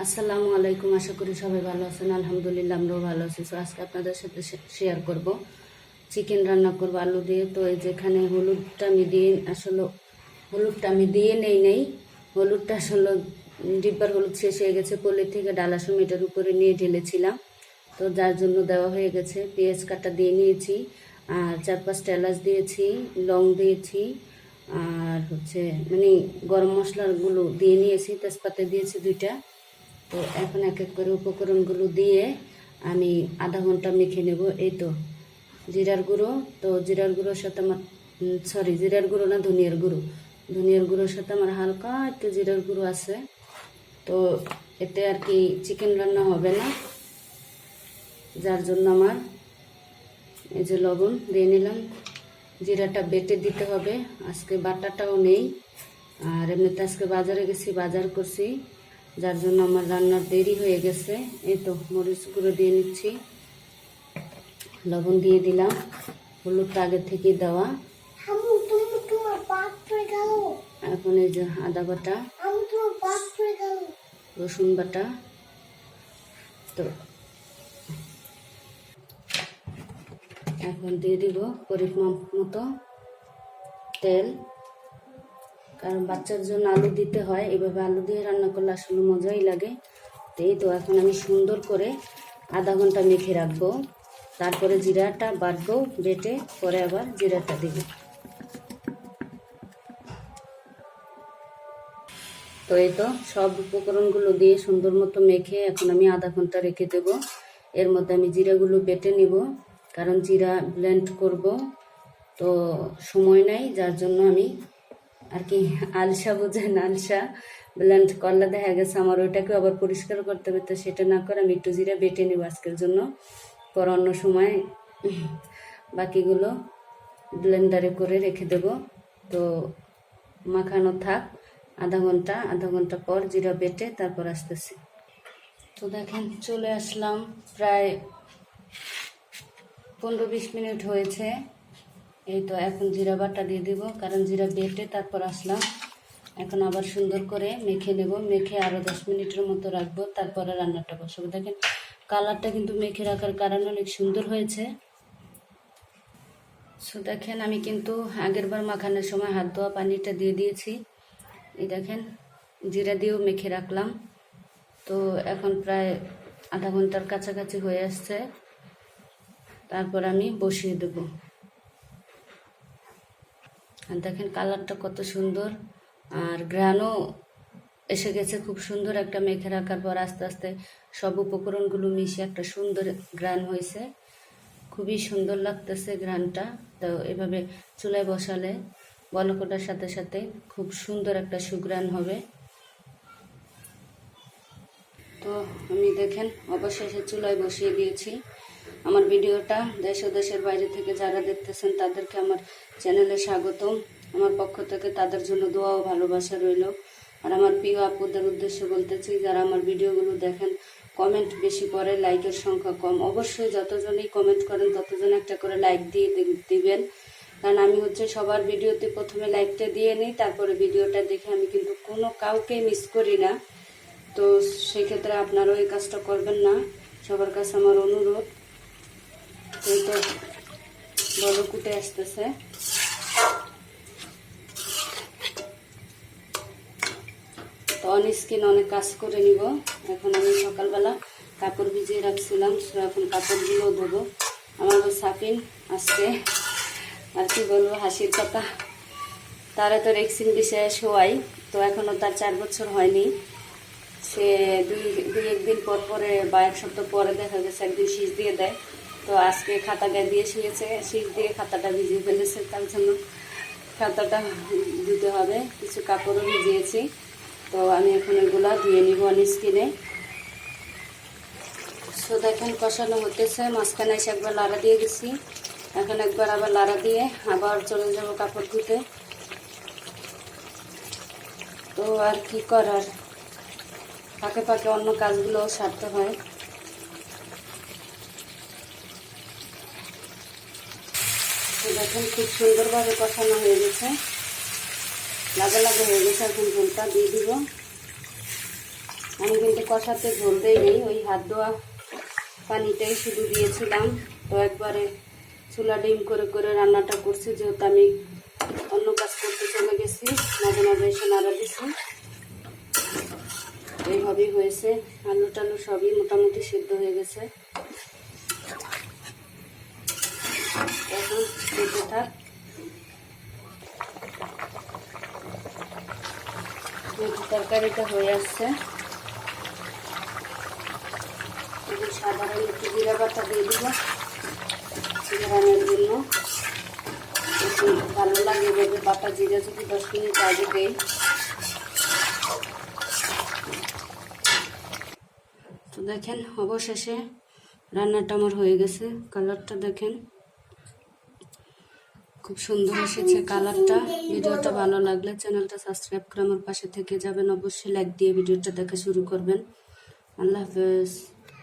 আসসালামু আলাইকুম। আশা করি সবাই ভালো আছেন। আলহামদুলিল্লাহ আমরাও ভালো আছি। তো আজকে আপনাদের সাথে শেয়ার করব চিকেন রান্না করব আলু দিয়ে। তো এই যেখানে হলুদটা আমি দিয়ে নেই। হলুদটা আসলে ডিব্বার হলুদ শেষ হয়ে গেছে, পল্লি থেকে ডালা সমেটার উপরে নিয়ে ঢেলেছিলাম, তো যার জন্য দেওয়া হয়ে গেছে। পেঁয়াজ কাটা দিয়ে নিয়েছি, আর 4-5টা এলাচ দিয়েছি, লং দিয়েছি, আর মানে গরম মশলাগুলো দিয়ে নিয়েছি, তেজপাতা দিয়েছি 2টা। তো এখন এক এক করে উপকরণগুলো দিয়ে আমি আধা ঘন্টা মেখে নেব। এই তো জিরার গুঁড়ো, তো জিরার গুঁড়োর সাথে আমার জিরার গুঁড়ো না, ধনিয়ার গুঁড়োর সাথে আমার হালকা একটু জিরার গুঁড়ো আছে। তো এতে আর কি চিকেন রান্না হবে না, যার জন্য আমার এই যে লবণ দিয়ে নিলাম। জিরাটা বেটে দিতে হবে, আজকে বাটাটাও নেই। আর এমনিতে আজকে বাজারে গেছি, বাজার করছি, যার জন্য আমার রান্নার দেরি হয়ে গেছে। এই তো মরিচ গুঁড়ো দিয়ে নিচ্ছি, লবণ দিয়ে দিলাম, হলুদটা আগে থেকে দেওয়া। এখন এই যে আদা বাটা, রসুন বাটা, তো এখন দিয়ে দিব পরিমাণ মতো তেল, কারণ বাচ্চার জন্য আলু দিতে হয়। এভাবে আলু দিয়ে রান্না করলে আসলে মজাই লাগে। তো এই তো এখন আমি সুন্দর করে আধা ঘন্টা মেখে রাখবো, তারপরে জিরাটা বাটবো বেটে, পরে আবার জিরাটা দিব। তো এই তো সব উপকরণগুলো দিয়ে সুন্দর মতো মেখে এখন আমি আধা ঘন্টা রেখে দেব। এর মধ্যে আমি জিরাগুলো বেটে নিব, কারণ জিরা ব্লেন্ড করব, তো সময় নাই, যার জন্য আমি আর কি আলসা বোঝেন, আলসা ব্লেন্ড করলে দেখা গেছে আমার ওইটাকে আবার পরিষ্কার করতে হবে। তো সেটা না করে আমি একটু জিরা বেটে নেব আজকের জন্য, পর অন্য সময় বাকিগুলো ব্লেন্ডারে করে রেখে দেব। তো মাখানো থাক আধা ঘন্টা পর জিরা বেটে তারপর আসতেছি। তো দেখেন চলে আসলাম, প্রায় 15-20 মিনিট হয়েছে। এই তো এখন জিরা বাটা দিয়ে দিব, কারণ জিরা বেটে তারপর আসলাম। এখন আবার সুন্দর করে মেখে নেব, মেখে আরও 10 মিনিটের মতো রাখবো, তারপরে রান্নাটা বসাবো। দেখেন কালারটা কিন্তু মেখে রাখার কারণে অনেক সুন্দর হয়েছে। সো দেখেন আমি কিন্তু আগের বার মাখানোর সময় হাত ধোয়া পানিটা দিয়ে দিয়েছি। এই দেখেন জিরা দিয়েও মেখে রাখলাম। তো এখন প্রায় আধা ঘন্টার কাছাকাছি হয়ে আসছে, তারপর আমি বসিয়ে দেব। আর দেখেন কালারটা কত সুন্দর, আর ঘ্রাণও এসে গেছে খুব সুন্দর। একটা মেখে রাখার পর আস্তে আস্তে সব উপকরণগুলো মিশে একটা সুন্দর ঘ্রাণ হয়েছে, খুবই সুন্দর লাগতেছে ঘ্রাণটা। তো এভাবে চুলায় বসালে বলক ওঠার সাথে সাথে খুব সুন্দর একটা সুঘ্রাণ হবে। তো আমি দেখেন অবশেষে চুলায় বসিয়ে দিয়েছি। আমার ভিডিওটা দেশ ও দেশের বাইরে থেকে যারা দেখতেছেন তাদেরকে আমার চ্যানেলে স্বাগতম। আমার পক্ষ থেকে তাদের জন্য দোয়া ও ভালোবাসা রইল। আর আমার প্রিয় আপুদের উদ্দেশ্যে বলতেছি, যারা আমার ভিডিওগুলো দেখেন কমেন্ট বেশি করে, লাইকের সংখ্যা কম। অবশ্যই যতজনই কমেন্ট করেন ততজন একটা করে লাইক দিয়ে দিবেন, কারণ আমি সবার ভিডিওতে প্রথমে লাইকটা দিয়ে নিই, তারপরে ভিডিওটা দেখে আমি কিন্তু কোনো কাউকে মিস করি না। তো সেক্ষেত্রে আপনারাও এই কাজটা করবেন না, সবার কাছে আমার অনুরোধ। এই তো বড় কুটে আসতেছে। তো অন স্কিন অনেক কাজ করে নিব। এখন আমি সকালবেলা কাপড় ভিজিয়ে রাখছিলাম, এখন কাপড়গুলো ধোবো। আমার ওই সাফিন আজকে আর কি বলবো, হাসির কথা, তারা তো ভ্যাকসিন বিষয়ে শোয়াই, তো এখনও তার 4 বছর হয়নি। সে দুই একদিন পর পরে বা 1 সপ্তাহ পরে দেখা গেছে একদিন শীষ দিয়ে দেয়। তো আজকে খাতা গায়ে দিয়ে শুয়েছে, শীষ দিয়ে খাতাটা ভিজিয়ে ফেলেছে, তার জন্য খাতাটা ধুতে হবে। কিছু কাপড়ও ভিজিয়েছি, তো আমি এখন এগুলা ধুয়ে নিব অন স্কিনে। সো দেখেন কষানো হতেছে, মাঝখানে এসে একবার লাড়া দিয়ে গেছি, এখন একবার আবার লাড়া দিয়ে আবার চলে যাব কাপড় ধুতে। তো আর কি করার, ফাঁকে ফাঁকে অন্য কাজগুলোও সারতে হয়। তো দেখেন খুব সুন্দরভাবে কষানো হয়ে গেছে, লাগা লাগা হয়ে গেছে। এখন ঝোলটা দিয়ে দিব। আমি কিন্তু কষাতে ঝোল দেই নেই, ওই হাত ধোয়া পানিটাই শুধু দিয়েছিলাম। তো একবারে চুলা ডিম করে করে রান্নাটা করছি, যেহেতু আমি অন্য কাজ করতে চলে গেছি, মাঝে মাঝে এসে নাড়া দিছি। এইভাবেই হয়েছে। আলু টালু সবই মোটামুটি সিদ্ধ হয়ে গেছে। এখন খেতে থাক। তরকারিটা হয়ে আসছে। এখন সাধারণ একটু জিরা বাটা দিয়ে দিব রান্নার জন্য। একটু ভালো লাগে এভাবে বাটা জিরা যদি 10 মিনিট আগে দেই। তো দেখেন অবশেষে রান্নাটা আমার হয়ে গেছে। কালারটা দেখেন খুব সুন্দর এসেছে কালারটা। ভিডিওটা ভালো লাগলে চ্যানেলটা সাবস্ক্রাইব করে আমার পাশে থেকে যাবেন। অবশ্যই লাইক দিয়ে ভিডিওটা দেখা শুরু করবেন। আল্লাহ হাফেজ।